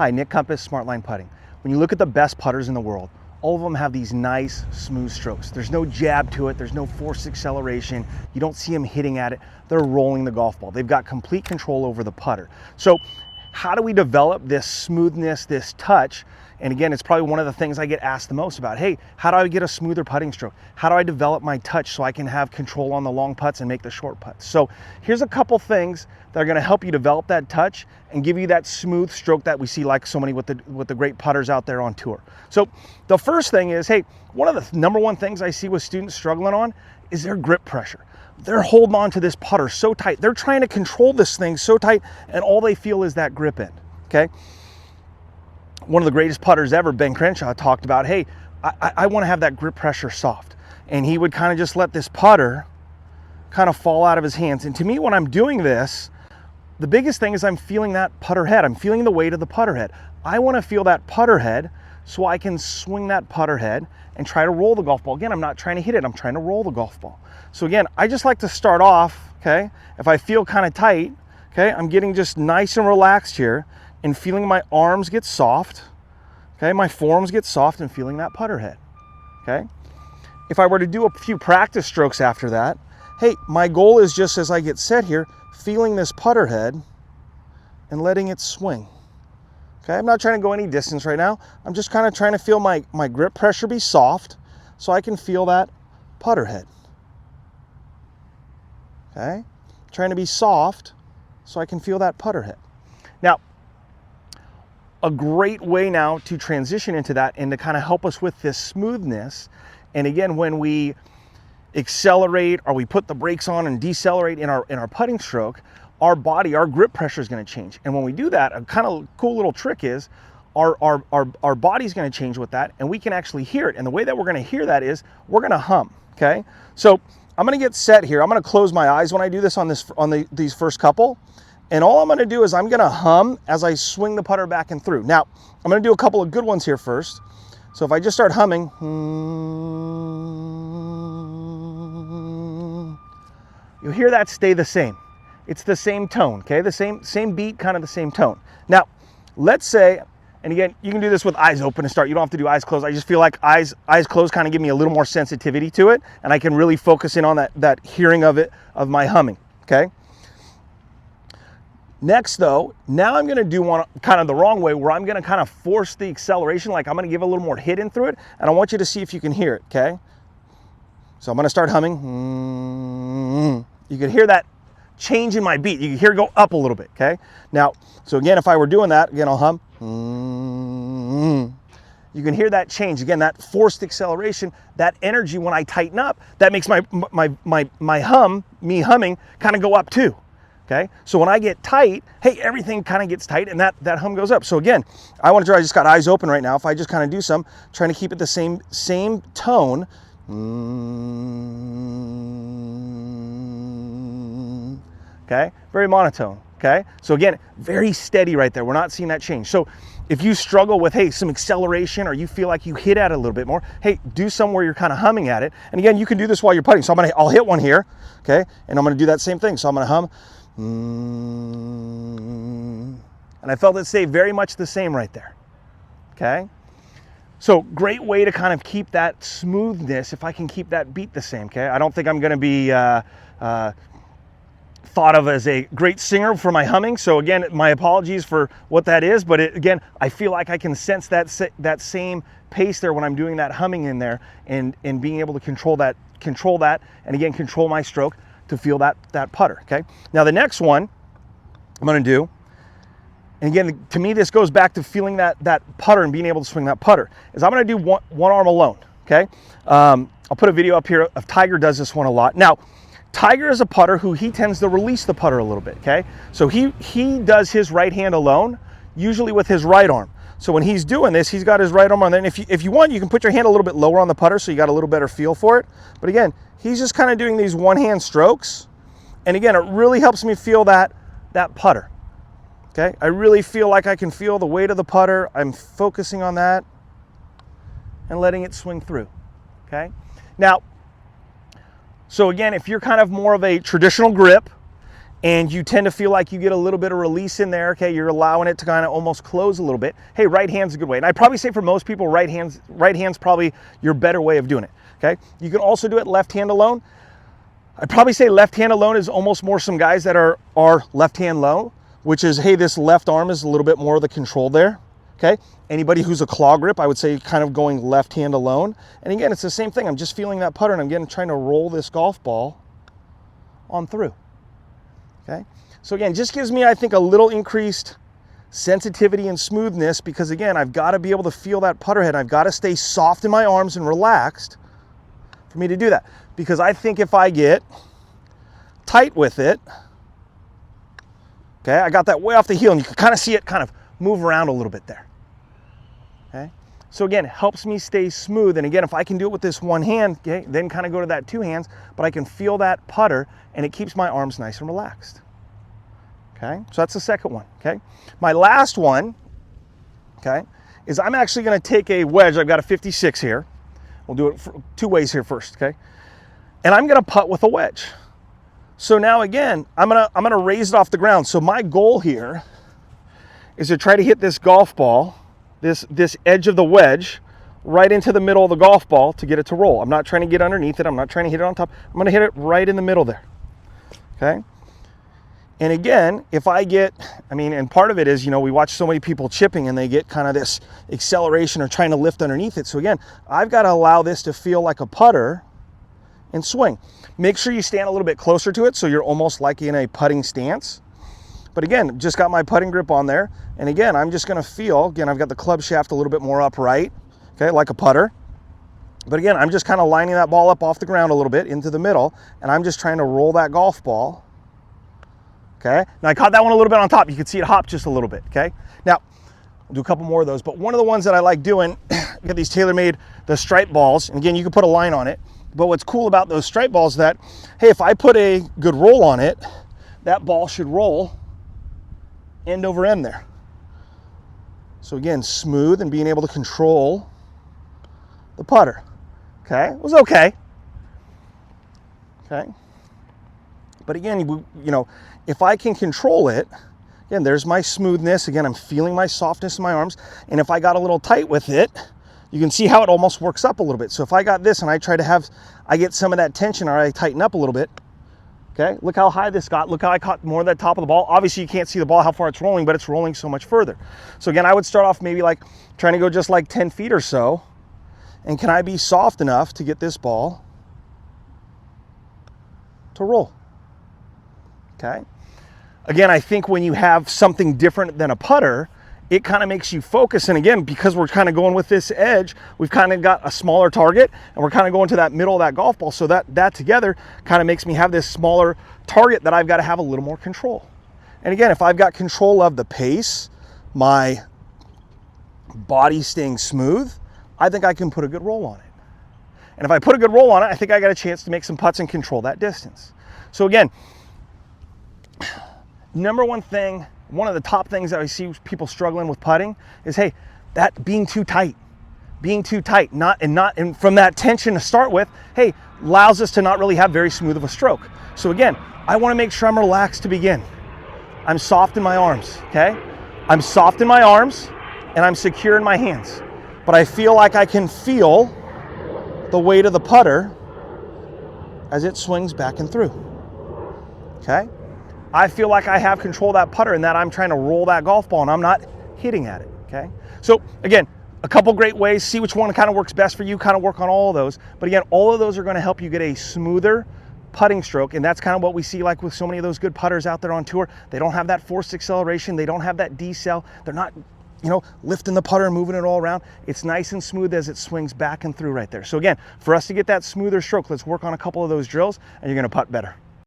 Hi, Nick Compass, Smartline Putting. When you look at the best putters in the world, all of them have these nice, smooth strokes. There's no jab to it. There's no forced acceleration. You don't see them hitting at it. They're rolling the golf ball. They've got complete control over the putter. So how do we develop this smoothness, this touch? And again, it's probably one of the things I get asked the most about. Hey, how do I get a smoother putting stroke? How do I develop my touch so I can have control on the long putts and make the short putts? So here's a couple things that are gonna help you develop that touch and give you that smooth stroke that we see like so many with the great putters out there on tour. So the first thing is, hey, one of the number one things I see with students struggling on is their grip pressure. They're holding on to this putter so tight. They're trying to control this thing so tight, and all they feel is that grip end, okay? One of the greatest putters ever, Ben Crenshaw, talked about, hey, I want to have that grip pressure soft. And he would kind of just let this putter kind of fall out of his hands. And to me, when I'm doing this, the biggest thing is I'm feeling that putter head. I'm feeling the weight of the putter head. I want to feel that putter head so I can swing that putter head and try to roll the golf ball. Again, I'm not trying to hit it. I'm trying to roll the golf ball. So again, I just like to start off, okay? If I feel kind of tight, okay, I'm getting just nice and relaxed here and feeling my arms get soft, okay? My forearms get soft and feeling that putter head, okay? If I were to do a few practice strokes after that, hey, my goal is just as I get set here, feeling this putter head and letting it swing, okay? I'm not trying to go any distance right now. I'm just kind of trying to feel my grip pressure be soft so I can feel that putter head, okay? Trying to be soft so I can feel that putter head. Now, a great way now to transition into that and to kind of help us with this smoothness. And again, when we accelerate or we put the brakes on and decelerate in our putting stroke, our body, our grip pressure is going to change. And when we do that, a kind of cool little trick is our body's going to change with that, and we can actually hear it. And the way that we're going to hear that is we're going to hum, okay? So I'm going to get set here. I'm going to close my eyes when I do this on these first couple. And all I'm going to do is I'm going to hum as I swing the putter back and through. Now, I'm going to do a couple of good ones here first. So if I just start humming, you'll hear that stay the same. It's the same tone, okay? The same beat, kind of the same tone. Now, let's say, and again, you can do this with eyes open to start. You don't have to do eyes closed. I just feel like eyes closed kind of give me a little more sensitivity to it, and I can really focus in on that hearing of it, of my humming, okay? Next though, now I'm gonna do one kind of the wrong way where I'm gonna kind of force the acceleration, like I'm gonna give a little more hit in through it, and I want you to see if you can hear it, okay? So I'm gonna start humming. You can hear that change in my beat. You can hear it go up a little bit, okay? Now, so again, if I were doing that, again, I'll hum. You can hear that change. Again, that forced acceleration, that energy when I tighten up, that makes my hum, me humming, kind of go up too. Okay, so when I get tight, hey, everything kind of gets tight and that hum goes up. So again, I want to try, I just got eyes open right now. If I just kind of do some, trying to keep it the same tone. Okay, very monotone, okay? So again, very steady right there. We're not seeing that change. So if you struggle with, hey, some acceleration or you feel like you hit at it a little bit more, hey, do some where you're kind of humming at it. And again, you can do this while you're putting. So I'll hit one here, okay? And I'm gonna do that same thing. So I'm gonna hum. And I felt it stay very much the same right there, okay? So great way to kind of keep that smoothness if I can keep that beat the same, okay? I don't think I'm gonna be thought of as a great singer for my humming, so again, my apologies for what that is, but again, I feel like I can sense that same pace there when I'm doing that humming in there and being able to control that, and again, control my stroke to feel that putter, okay? Now the next one I'm gonna do, and again, to me, this goes back to feeling that putter and being able to swing that putter, is I'm gonna do one arm alone, okay? I'll put a video up here of Tiger does this one a lot. Now, Tiger is a putter who he tends to release the putter a little bit, okay? So he does his right hand alone, usually with his right arm. So when he's doing this, he's got his right arm on there. And if you want, you can put your hand a little bit lower on the putter so you got a little better feel for it. But again, he's just kind of doing these one-hand strokes. And again, it really helps me feel that putter, okay? I really feel like I can feel the weight of the putter. I'm focusing on that and letting it swing through, okay? Now, so again, if you're kind of more of a traditional grip and you tend to feel like you get a little bit of release in there, okay? You're allowing it to kind of almost close a little bit. Hey, right hand's a good way. And I'd probably say for most people, right hand's probably your better way of doing it, okay? You can also do it left hand alone. I'd probably say left hand alone is almost more some guys that are left hand low, which is, hey, this left arm is a little bit more of the control there, okay? Anybody who's a claw grip, I would say kind of going left hand alone. And again, it's the same thing. I'm just feeling that putter and I'm trying to roll this golf ball on through. Okay, so again, just gives me, I think, a little increased sensitivity and smoothness, because again, I've got to be able to feel that putter head. I've got to stay soft in my arms and relaxed for me to do that. Because I think if I get tight with it, okay, I got that way off the heel, and you can kind of see it kind of move around a little bit there. Okay, so again, it helps me stay smooth. And again, if I can do it with this one hand, okay, then kind of go to that two hands, but I can feel that putter and it keeps my arms nice and relaxed. Okay, so that's the second one. Okay, my last one, okay, is I'm actually going to take a wedge. I've got a 56 here. We'll do it two ways here first, okay? And I'm going to putt with a wedge. So now again, I'm gonna raise it off the ground. So my goal here is to try to hit this golf ball, this edge of the wedge, right into the middle of the golf ball to get it to roll. I'm not trying to get underneath it. I'm not trying to hit it on top. I'm going to hit it right in the middle there. Okay. And again, if I get, and part of it is, we watch so many people chipping and they get kind of this acceleration or trying to lift underneath it. So again, I've got to allow this to feel like a putter and swing. Make sure you stand a little bit closer to it so you're almost like in a putting stance. But again, just got my putting grip on there. And again, I'm just going to feel, again, I've got the club shaft a little bit more upright, okay, like a putter. But again, I'm just kind of lining that ball up off the ground a little bit into the middle, and I'm just trying to roll that golf ball. Okay, now I caught that one a little bit on top. You can see it hop just a little bit, okay? Now, I'll do a couple more of those, but one of the ones that I like doing, get these TaylorMade, the stripe balls, and again, you can put a line on it, but what's cool about those stripe balls is that, hey, if I put a good roll on it, that ball should roll end over end there. So again, smooth and being able to control the putter. Okay, it was okay. Okay. But again, if I can control it, again, there's my smoothness. Again, I'm feeling my softness in my arms. And if I got a little tight with it, you can see how it almost works up a little bit. So if I got this and I get some of that tension, or I tighten up a little bit, okay, look how high this got. Look how I caught more of that top of the ball. Obviously, you can't see the ball, how far it's rolling, but it's rolling so much further. So again, I would start off maybe like trying to go just like 10 feet or so. And can I be soft enough to get this ball to roll? Okay. Again, I think when you have something different than a putter, it kind of makes you focus. And again, because we're kind of going with this edge, we've kind of got a smaller target and we're kind of going to that middle of that golf ball. So that together kind of makes me have this smaller target that I've got to have a little more control. And again, if I've got control of the pace, my body staying smooth, I think I can put a good roll on it. And if I put a good roll on it, I think I got a chance to make some putts and control that distance. So again, number one thing, one of the top things that I see people struggling with putting is, hey, that being too tight, and from that tension to start with, hey, allows us to not really have very smooth of a stroke. So again, I want to make sure I'm relaxed to begin. I'm soft in my arms, okay? I'm soft in my arms and I'm secure in my hands, but I feel like I can feel the weight of the putter as it swings back and through, okay? I feel like I have control of that putter and that I'm trying to roll that golf ball and I'm not hitting at it, okay? So again, a couple great ways, see which one kind of works best for you, kind of work on all of those. But again, all of those are going to help you get a smoother putting stroke, and that's kind of what we see like with so many of those good putters out there on tour. They don't have that forced acceleration, they don't have that decel, they're not, lifting the putter and moving it all around. It's nice and smooth as it swings back and through right there. So again, for us to get that smoother stroke, let's work on a couple of those drills and you're going to putt better.